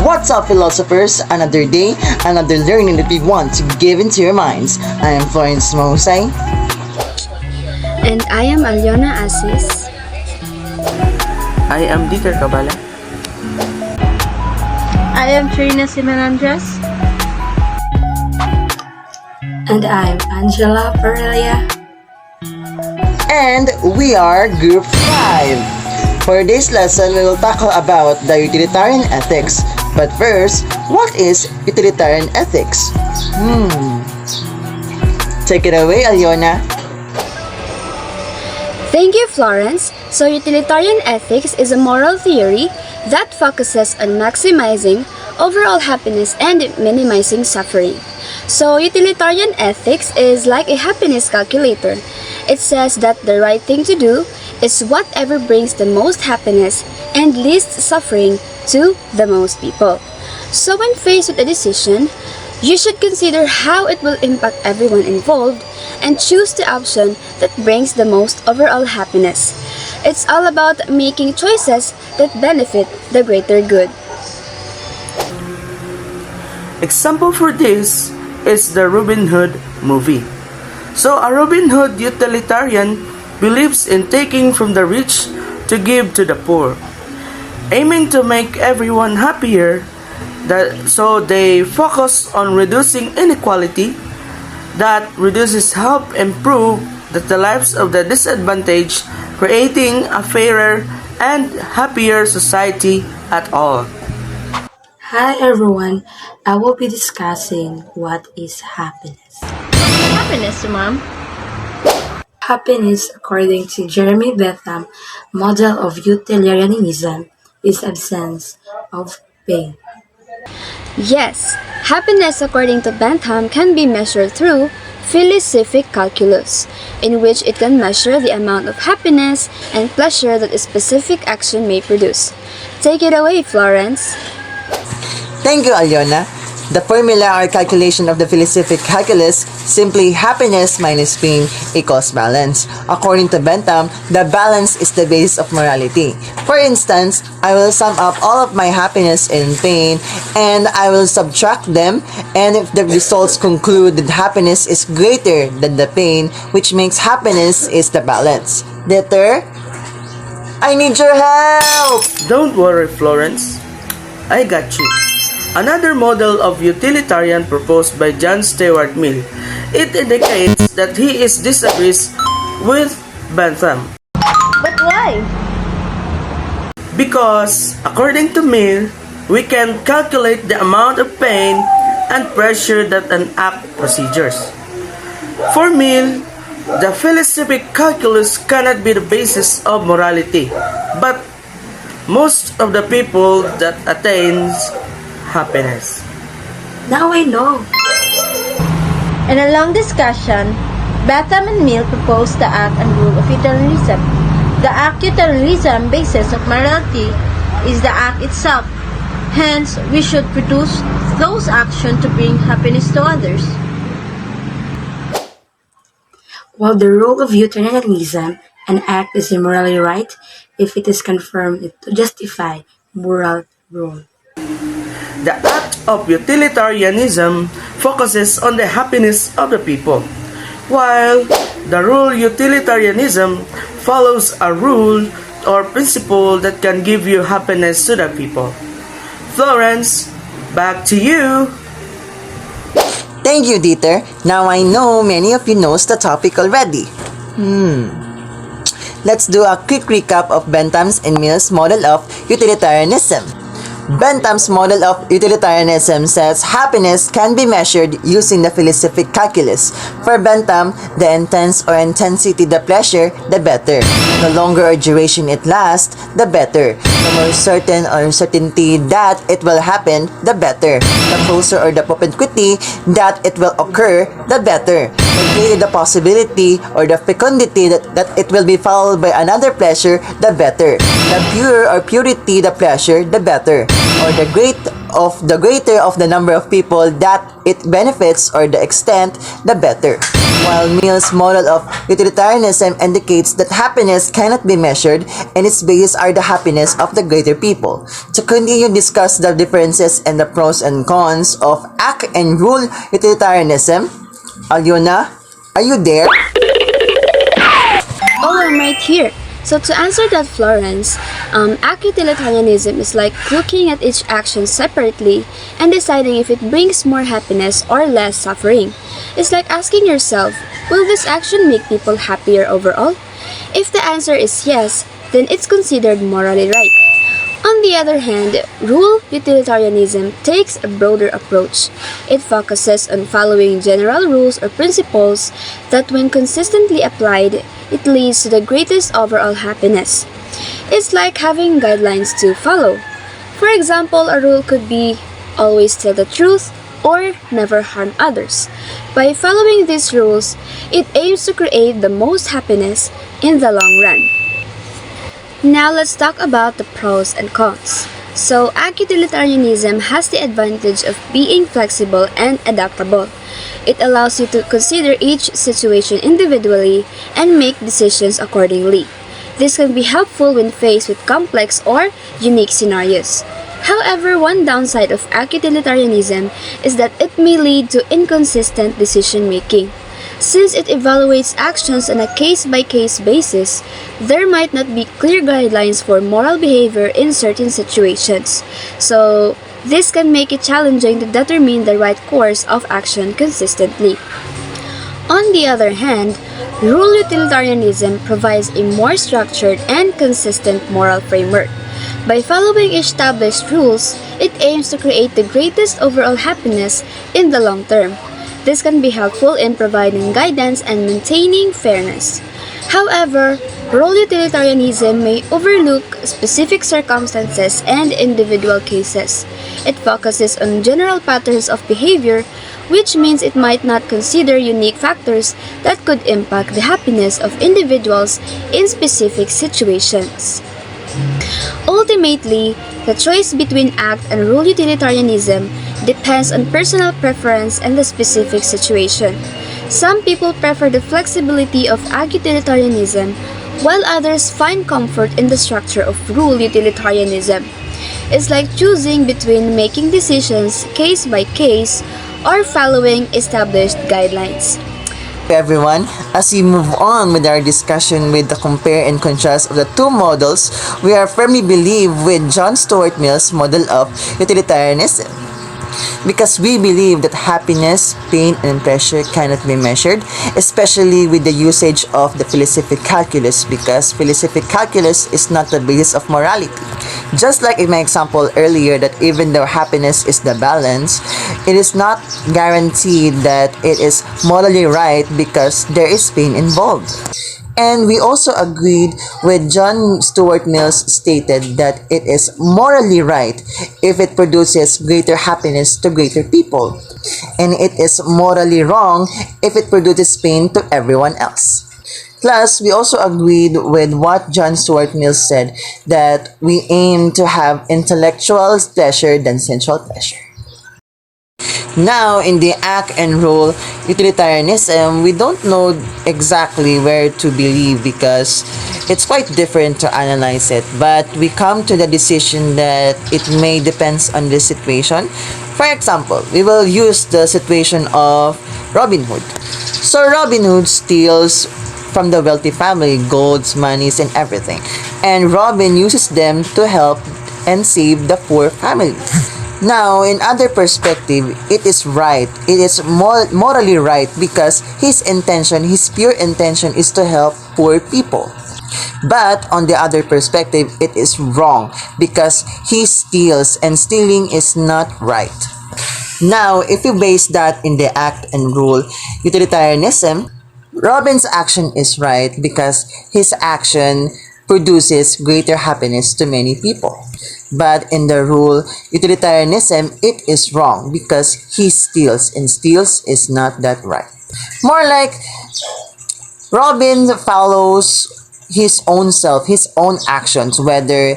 What's up, philosophers? Another day, another learning that we want to give into your minds. I am Florence Mosay. And I am Aliona Asis. I am Dieter Cabala. I am Trina Simenandres. And I'm Angela Perelia. And we are Group 5. For this lesson, we will tackle about the utilitarian ethics. But first, what is utilitarian ethics? Take it away, Aliona. Thank you, Florence. So, utilitarian ethics is a moral theory that focuses on maximizing overall happiness and minimizing suffering. So, utilitarian ethics is like a happiness calculator. It says that the right thing to do is whatever brings the most happiness and least suffering to the most people. So when faced with a decision, you should consider how it will impact everyone involved and choose the option that brings the most overall happiness. It's all about making choices that benefit the greater good. Example for this is the Robin Hood movie. So a Robin Hood utilitarian believes in taking from the rich to give to the poor, aiming to make everyone happier, so they focus on reducing inequality that reduces help improve the lives of the disadvantaged, creating a fairer and happier society at all. Hi everyone, I will be discussing what is happiness. Happiness, ma'am. Happiness, according to Jeremy Bentham, model of utilitarianism, is absence of pain. Yes, happiness according to Bentham can be measured through philosophic calculus, in which it can measure the amount of happiness and pleasure that a specific action may produce. Take it away, Florence. Thank you, Aliona. The formula or calculation of the philosophic calculus, simply happiness minus pain equals balance. According to Bentham, the balance is the basis of morality. For instance, I will sum up all of my happiness and pain and I will subtract them, and if the results conclude that happiness is greater than the pain, which makes happiness is the balance. Dieter, I need your help! Don't worry, Florence. I got you. Another model of utilitarian proposed by John Stuart Mill. It indicates that he disagrees with Bentham. But why? Because, according to Mill, we can calculate the amount of pain and pressure that an act procedures. For Mill, the philosophic calculus cannot be the basis of morality, but most of the people that attains happiness. Now I know. In a long discussion, Bentham and Mill proposed the act and rule of utilitarianism. The act utilitarianism basis of morality is the act itself. Hence, we should produce those actions to bring happiness to others. While the rule of utilitarianism, an act is immorally right if it is confirmed to justify moral rule. The act of utilitarianism focuses on the happiness of the people, while the rule utilitarianism follows a rule or principle that can give you happiness to the people. Florence, back to you. Thank you, Dieter. Now I know many of you knows the topic already. Let's do a quick recap of Bentham's and Mill's model of utilitarianism. Bentham's model of utilitarianism says happiness can be measured using the philosophic calculus. For Bentham, the intense or intensity the pleasure, the better. The longer or duration it lasts, the better. The more certain or certainty that it will happen, the better. The closer or the propinquity that it will occur, the better. The greater the possibility or the fecundity that it will be followed by another pleasure, the better. The purer or purity the pleasure, the better. Or the of the greater of the number of people that it benefits or the extent, the better. While Mill's model of utilitarianism indicates that happiness cannot be measured and its basis are the happiness of the greater people. To continue discuss the differences and the pros and cons of act and rule utilitarianism, Alyona, are you there? Oh, I'm right here. So to answer that, Florence, act utilitarianism is like looking at each action separately and deciding if it brings more happiness or less suffering. It's like asking yourself, will this action make people happier overall? If the answer is yes, then it's considered morally right. On the other hand, rule utilitarianism takes a broader approach. It focuses on following general rules or principles that, when consistently applied, it leads to the greatest overall happiness. It's like having guidelines to follow. For example, a rule could be always tell the truth or never harm others. By following these rules, it aims to create the most happiness in the long run. Now let's talk about the pros and cons. So, act utilitarianism has the advantage of being flexible and adaptable. It allows you to consider each situation individually and make decisions accordingly. This can be helpful when faced with complex or unique scenarios. However, one downside of act utilitarianism is that it may lead to inconsistent decision making. Since it evaluates actions on a case-by-case basis, there might not be clear guidelines for moral behavior in certain situations. So, this can make it challenging to determine the right course of action consistently. On the other hand, rule utilitarianism provides a more structured and consistent moral framework. By following established rules, it aims to create the greatest overall happiness in the long term. This can be helpful in providing guidance and maintaining fairness. However, rule utilitarianism may overlook specific circumstances and individual cases. It focuses on general patterns of behavior, which means it might not consider unique factors that could impact the happiness of individuals in specific situations. Ultimately, the choice between act and rule utilitarianism depends on personal preference and the specific situation. Some people prefer the flexibility of act utilitarianism, while others find comfort in the structure of rule utilitarianism. It's like choosing between making decisions case by case or following established guidelines. Everyone, as we move on with our discussion with the compare and contrast of the two models, we are firmly believe with John Stuart Mill's model of utilitarianism. Because we believe that happiness, pain, and pleasure cannot be measured, especially with the usage of the philosophic calculus, because philosophic calculus is not the basis of morality. Just like in my example earlier, that even though happiness is the balance, it is not guaranteed that it is morally right because there is pain involved. And we also agreed with John Stuart Mill's stated that it is morally right if it produces greater happiness to greater people. And it is morally wrong if it produces pain to everyone else. Plus, we also agreed with what John Stuart Mill said that we aim to have intellectual pleasure than sensual pleasure. Now, in the act and rule utilitarianism, we don't know exactly where to believe because it's quite different to analyze it. But we come to the decision that it may depend on the situation. For example, we will use the situation of Robin Hood. So Robin Hood steals from the wealthy family golds, monies, and everything. And Robin uses them to help and save the poor family. Now, in other perspective, it is right. It is morally right because his intention, his pure intention is to help poor people. But on the other perspective, it is wrong because he steals and stealing is not right. Now, if you base that in the act and rule utilitarianism, Robin's action is right because his action produces greater happiness to many people. But in the rule utilitarianism, it is wrong because he steals and steals is not that right. More like Robin follows his own self, his own actions, whether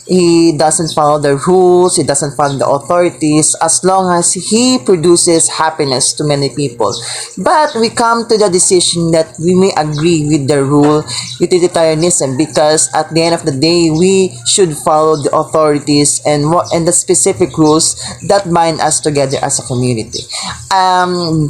he doesn't follow the rules, he doesn't follow the authorities, as long as he produces happiness to many people. But we come to the decision that we may agree with the rule utilitarianism, because at the end of the day, we should follow the authorities and the specific rules that bind us together as a community.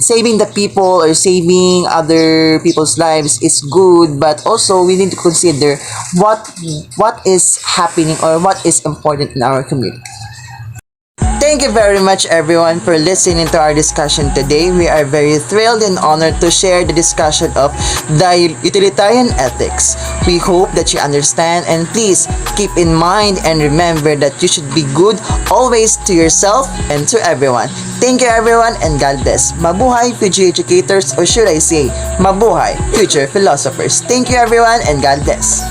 Saving the people or saving other people's lives is good, but also we need to consider what is happening or what is important in our community. Thank you very much everyone for listening to our discussion today. We are very thrilled and honored to share the discussion of the utilitarian ethics. We hope that you understand, and please keep in mind and remember that you should be good always to yourself and to everyone. Thank you everyone and God bless. Mabuhay future educators, or should I say, mabuhay future philosophers. Thank you everyone and God bless.